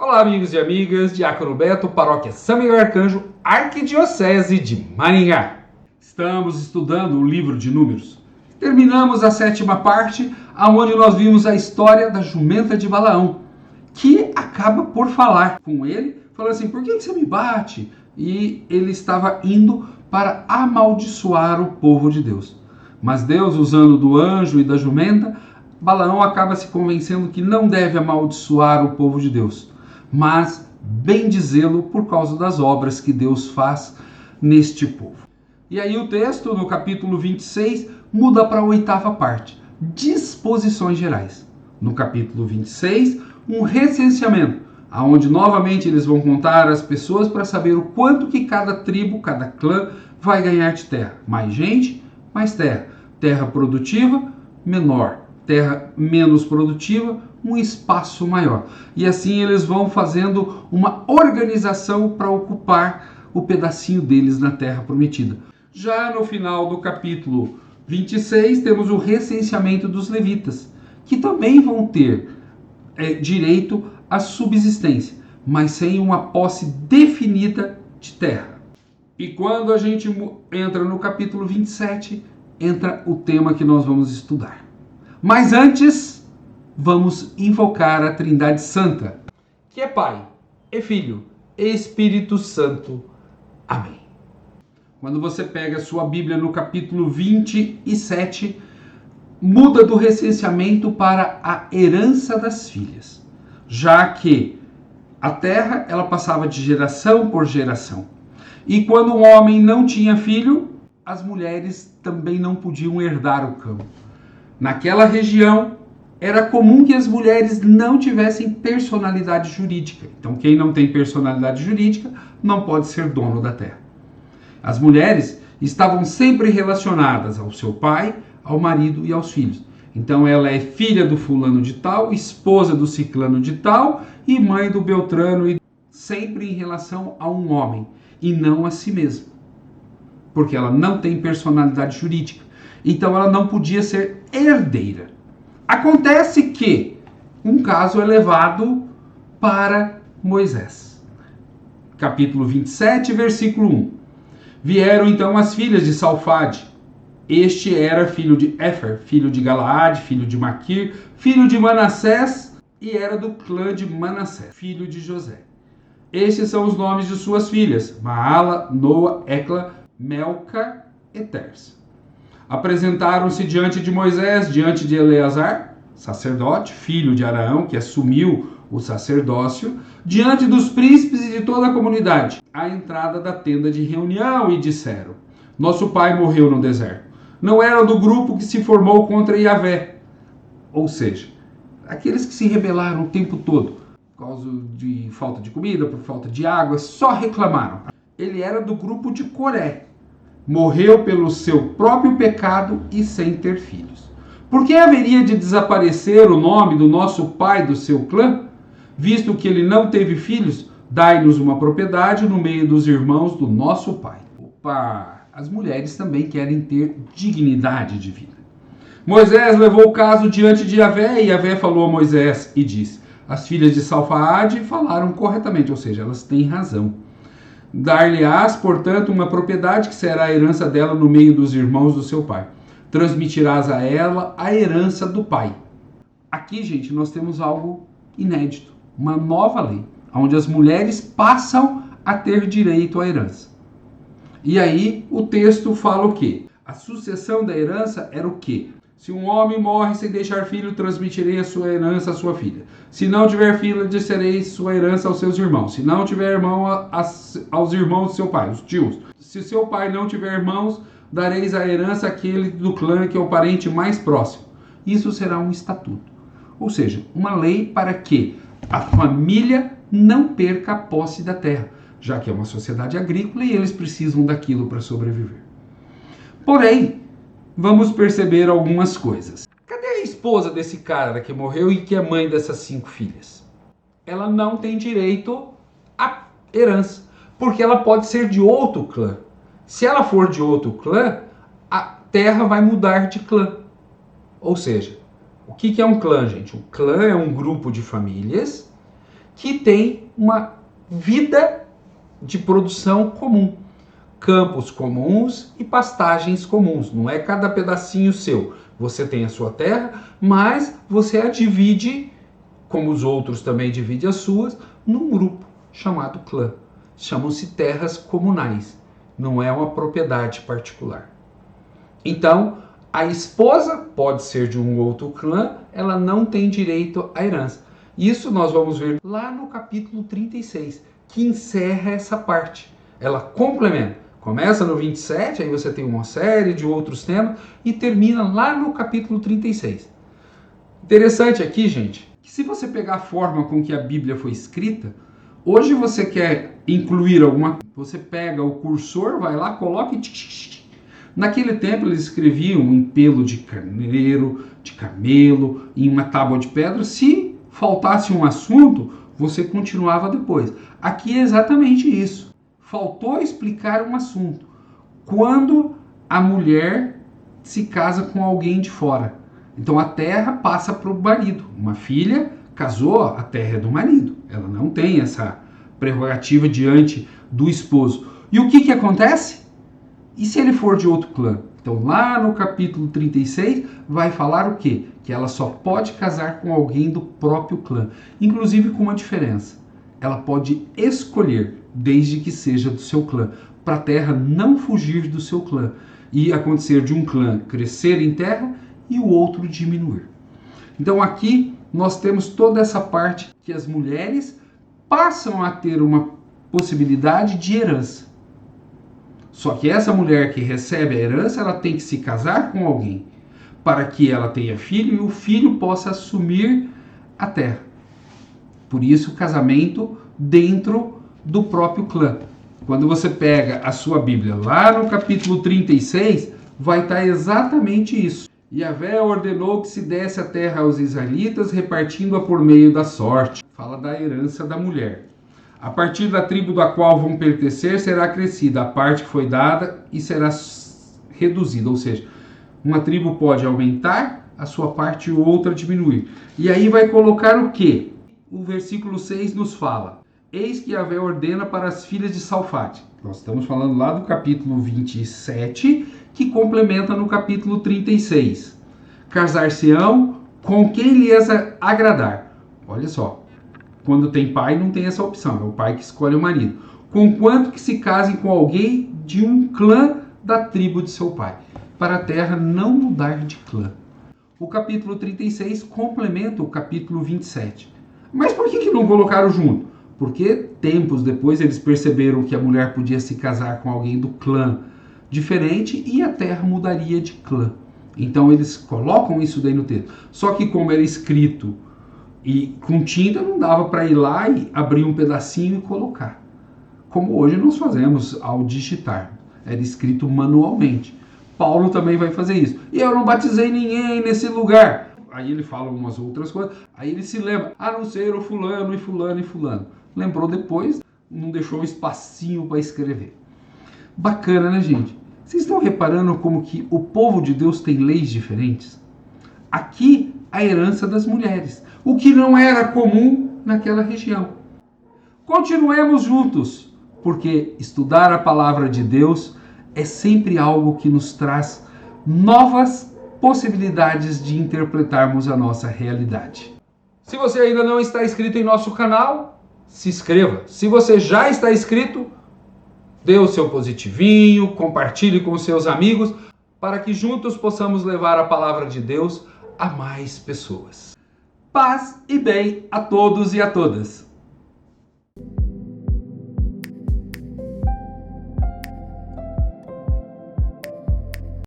Olá, amigos e amigas, Diácono Beto, Paróquia São Miguel Arcanjo, Arquidiocese de Maringá. Estamos estudando o livro de Números. Terminamos a 7ª parte, onde nós vimos a história da jumenta de Balaão, que acaba por falar com ele, falando assim: por que você me bate? E ele estava indo para amaldiçoar o povo de Deus. Mas Deus, usando do anjo e da jumenta, Balaão acaba se convencendo que não deve amaldiçoar o povo de Deus, mas bendizê-lo por causa das obras que Deus faz neste povo. E aí o texto, no capítulo 26, muda para a 8ª parte, disposições gerais. No capítulo 26, um recenseamento, onde novamente eles vão contar as pessoas para saber o quanto que cada tribo, cada clã vai ganhar de terra. Mais gente, mais terra. Terra produtiva, menor. Terra menos produtiva, um espaço maior. E assim eles vão fazendo uma organização para ocupar o pedacinho deles na terra prometida. Já no final do capítulo 26, temos o recenseamento dos levitas, que também vão ter direito à subsistência, mas sem uma posse definida de terra. E quando a gente entra no capítulo 27, entra o tema que nós vamos estudar. Mas antes, vamos invocar a Trindade Santa, que é Pai, é Filho, e Espírito Santo. Amém. Quando você pega a sua Bíblia no capítulo 27, muda do recenseamento para a herança das filhas, já que a terra ela passava de geração por geração. E quando um homem não tinha filho, as mulheres também não podiam herdar o campo. Naquela região, era comum que as mulheres não tivessem personalidade jurídica. Então, quem não tem personalidade jurídica não pode ser dono da terra. As mulheres estavam sempre relacionadas ao seu pai, ao marido e aos filhos. Então, ela é filha do fulano de tal, esposa do ciclano de tal e mãe do beltrano, e sempre em relação a um homem e não a si mesma, porque ela não tem personalidade jurídica. Então ela não podia ser herdeira. Acontece que um caso é levado para Moisés. Capítulo 27, versículo 1. Vieram então as filhas de Salfade. Este era filho de Éfer, filho de Galaade, filho de Maquir, filho de Manassés, e era do clã de Manassés, filho de José. Estes são os nomes de suas filhas: Maala, Noa, Ecla, Melca e Tersa. Apresentaram-se diante de Moisés, diante de Eleazar, sacerdote, filho de Araão, que assumiu o sacerdócio, diante dos príncipes e de toda a comunidade, à entrada da tenda de reunião, e disseram: nosso pai morreu no deserto. Não era do grupo que se formou contra Yahvé. Ou seja, aqueles que se rebelaram o tempo todo, por causa de falta de comida, por falta de água, só reclamaram. Ele era do grupo de Coré. Morreu pelo seu próprio pecado e sem ter filhos. Por que haveria de desaparecer o nome do nosso pai do seu clã? Visto que ele não teve filhos, dai-nos uma propriedade no meio dos irmãos do nosso pai. Opa! As mulheres também querem ter dignidade de vida. Moisés levou o caso diante de Yahvé, e Yahvé falou a Moisés e disse: as filhas de Salfaade falaram corretamente, ou seja, elas têm razão. Dar-lhe-ás, portanto, uma propriedade que será a herança dela no meio dos irmãos do seu pai. Transmitirás a ela a herança do pai. Aqui, gente, nós temos algo inédito, uma nova lei, onde as mulheres passam a ter direito à herança. E aí o texto fala o quê? A sucessão da herança era o quê? Se um homem morre sem deixar filho, transmitirei a sua herança à sua filha. Se não tiver filho, disserei sua herança aos seus irmãos. Se não tiver irmão, aos irmãos do seu pai, os tios. Se seu pai não tiver irmãos, dareis a herança àquele do clã que é o parente mais próximo. Isso será um estatuto. Ou seja, uma lei para que a família não perca a posse da terra, já que é uma sociedade agrícola e eles precisam daquilo para sobreviver. Porém, vamos perceber algumas coisas. Cadê a esposa desse cara que morreu e que é mãe dessas 5 filhas? Ela não tem direito à herança, porque ela pode ser de outro clã. Se ela for de outro clã, a terra vai mudar de clã. Ou seja, o que é um clã, gente? Um clã é um grupo de famílias que tem uma vida de produção comum. Campos comuns e pastagens comuns. Não é cada pedacinho seu. Você tem a sua terra, mas você a divide, como os outros também dividem as suas, num grupo chamado clã. Chamam-se terras comunais. Não é uma propriedade particular. Então, a esposa pode ser de um outro clã, ela não tem direito à herança. Isso nós vamos ver lá no capítulo 36, que encerra essa parte. Ela complementa. Começa no 27, aí você tem uma série de outros temas e termina lá no capítulo 36. Interessante aqui, gente, que se você pegar a forma com que a Bíblia foi escrita, hoje você quer incluir alguma coisa, você pega o cursor, vai lá, coloca e... Naquele tempo eles escreviam em pelo de carneiro, de camelo, em uma tábua de pedra. Se faltasse um assunto, você continuava depois. Aqui é exatamente isso. Faltou explicar um assunto. Quando a mulher se casa com alguém de fora. Então a terra passa para o marido. Uma filha casou, a terra é do marido. Ela não tem essa prerrogativa diante do esposo. E o que acontece? E se ele for de outro clã? Então lá no capítulo 36 vai falar o quê? Que ela só pode casar com alguém do próprio clã. Inclusive com uma diferença. Ela pode escolher, desde que seja do seu clã, para a terra não fugir do seu clã e acontecer de um clã crescer em terra e o outro diminuir. Então aqui nós temos toda essa parte que as mulheres passam a ter uma possibilidade de herança. Só que essa mulher que recebe a herança, ela tem que se casar com alguém para que ela tenha filho e o filho possa assumir a terra. Por isso o casamento dentro do próprio clã. Quando você pega a sua Bíblia lá no capítulo 36, vai estar exatamente isso. Yahvé ordenou que se desse a terra aos israelitas, repartindo-a por meio da sorte. Fala da herança da mulher. A partir da tribo da qual vão pertencer, será acrescida a parte que foi dada e será reduzida. Ou seja, uma tribo pode aumentar a sua parte e outra diminuir. E aí vai colocar o quê? O versículo 6 nos fala: eis que Yahvé ordena para as filhas de Salfate. Nós estamos falando lá do capítulo 27, que complementa no capítulo 36. Casar-se-ão com quem lhes agradar. Olha só, quando tem pai não tem essa opção, é o pai que escolhe o marido. Conquanto que se casem com alguém de um clã da tribo de seu pai, para a terra não mudar de clã. O capítulo 36 complementa o capítulo 27. Mas por que não colocaram junto? Porque tempos depois eles perceberam que a mulher podia se casar com alguém do clã diferente e a terra mudaria de clã. Então eles colocam isso daí no texto. Só que como era escrito e com tinta, não dava para ir lá e abrir um pedacinho e colocar. Como hoje nós fazemos ao digitar. Era escrito manualmente. Paulo também vai fazer isso. E eu não batizei ninguém nesse lugar. Aí ele fala umas outras coisas. Aí ele se lembra, a não ser o fulano e fulano e fulano. Lembrou depois, não deixou um espacinho para escrever. Bacana, né, gente? Vocês estão reparando como que o povo de Deus tem leis diferentes? Aqui, a herança das mulheres, o que não era comum naquela região. Continuemos juntos, porque estudar a palavra de Deus é sempre algo que nos traz novas possibilidades de interpretarmos a nossa realidade. Se você ainda não está inscrito em nosso canal, se inscreva. Se você já está inscrito, dê o seu positivinho, compartilhe com seus amigos, para que juntos possamos levar a palavra de Deus a mais pessoas. Paz e bem a todos e a todas.